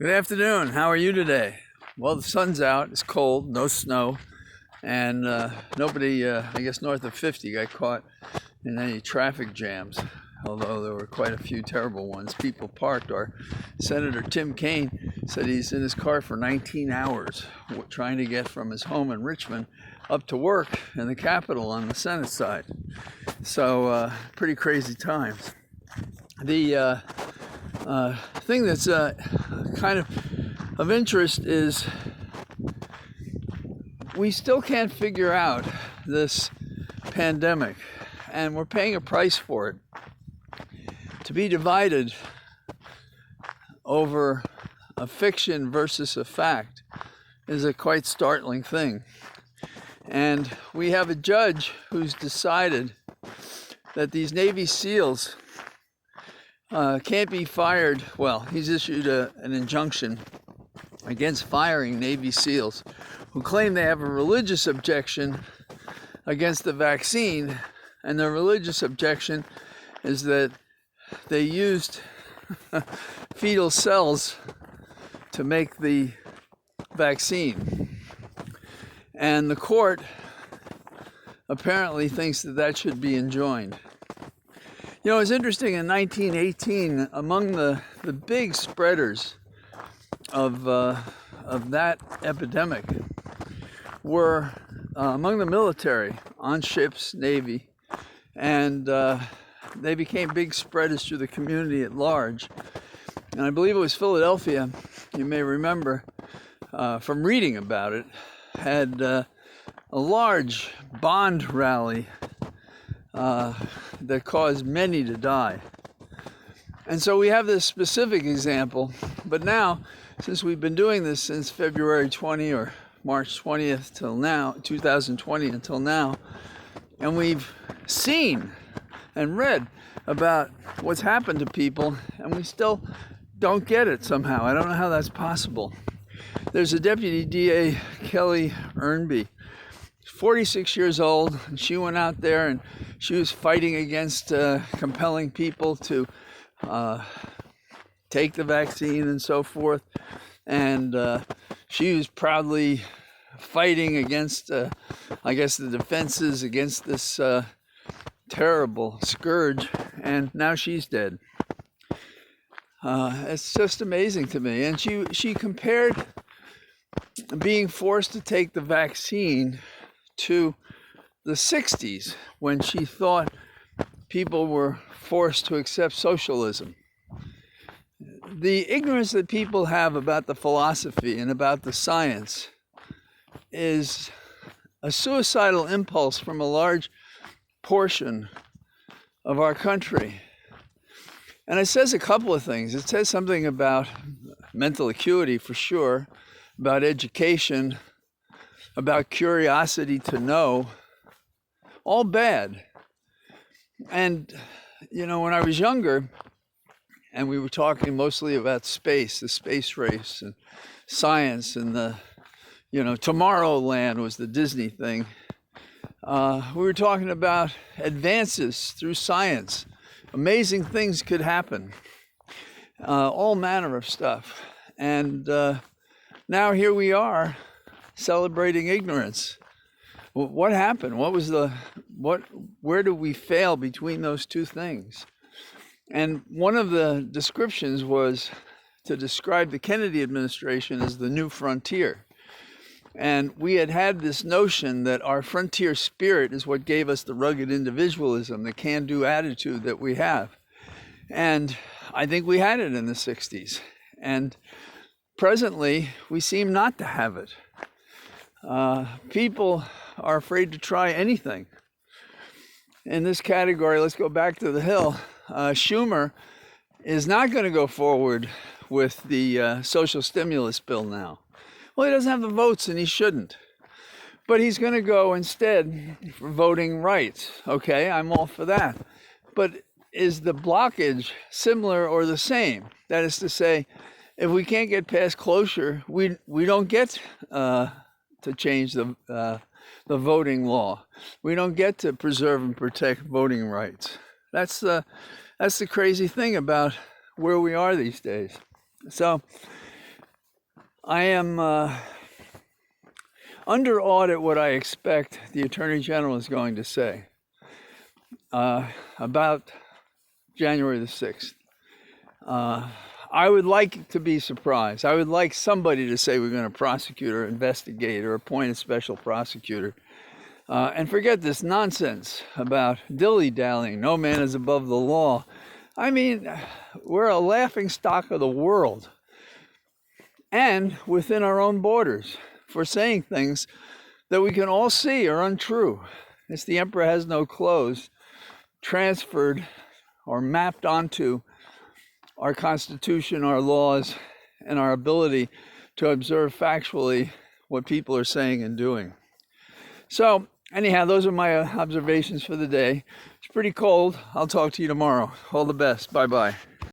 Good afternoon. How are you today? Well, the sun's out. It's cold, no snow, and nobody, I guess, north of 50 got caught in any traffic jams, although there were quite a few terrible ones. People parked. Our Senator Tim Kaine said he's in his car for 19 hours trying to get from his home in Richmond up to work in the Capitol on the Senate side. So pretty crazy times. The thing that's kind of interest is we still can't figure out this pandemic, and we're paying a price for it. To be divided over a fiction versus a fact is a quite startling thing. And we have a judge who's decided that these Navy SEALs can't be fired. Well, he's issued an injunction against firing Navy SEALs who claim they have a religious objection against the vaccine, and the religious objection is that they used fetal cells to make the vaccine. And the court apparently thinks that that should be enjoined. You know, it's interesting, in 1918, among the big spreaders of that epidemic were among the military, on ships, Navy, and they became big spreaders through the community at large. And I believe it was Philadelphia, you may remember from reading about it, had a large bond rally that caused many to die. And so we have this specific example, but now, since we've been doing this since February 20 or March 20th till now, 2020 until now, and we've seen and read about what's happened to people, and we still don't get it somehow. I don't know how that's possible. There's a Deputy DA, Kelly Earnby, 46 years old, and she went out there and she was fighting against compelling people to take the vaccine and so forth. And she was proudly fighting against, I guess, the defenses against this terrible scourge, and now she's dead. It's just amazing to me. And she compared being forced to take the vaccine to the 60s, when she thought people were forced to accept socialism. The ignorance that people have about the philosophy and about the science is a suicidal impulse from a large portion of our country. And it says a couple of things. It says something about mental acuity, for sure, about education, about curiosity to know, all bad. And, you know, when I was younger, and we were talking mostly about space, the space race, and science, and the, you know, Tomorrowland was the Disney thing. We were talking about advances through science. Amazing things could happen. All manner of stuff. And now here we are, celebrating ignorance. What happened? Where do we fail between those two things? And one of the descriptions was to describe the Kennedy administration as the new frontier. And we had this notion that our frontier spirit is what gave us the rugged individualism, the can-do attitude that we have. And I think we had it in the 60s. And presently, we seem not to have it. People are afraid to try anything. In this category, let's go back to the Hill. Schumer is not going to go forward with the social stimulus bill now. Well, he doesn't have the votes, and he shouldn't. But he's going to go instead for voting rights. Okay, I'm all for that. But is the blockage similar or the same? That is to say, if we can't get past cloture, we don't get to change the voting law. We don't get to preserve and protect voting rights. That's the crazy thing about where we are these days. So I am under audit what I expect the Attorney General is going to say about January the 6th. I would like to be surprised. I would like somebody to say we're going to prosecute or investigate or appoint a special prosecutor. And forget this nonsense about dilly-dallying, no man is above the law. I mean, we're a laughing stock of the world and within our own borders for saying things that we can all see are untrue. It's the emperor has no clothes transferred or mapped onto our Constitution, our laws, and our ability to observe factually what people are saying and doing. So anyhow, those are my observations for the day. It's pretty cold. I'll talk to you tomorrow. All the best. Bye-bye.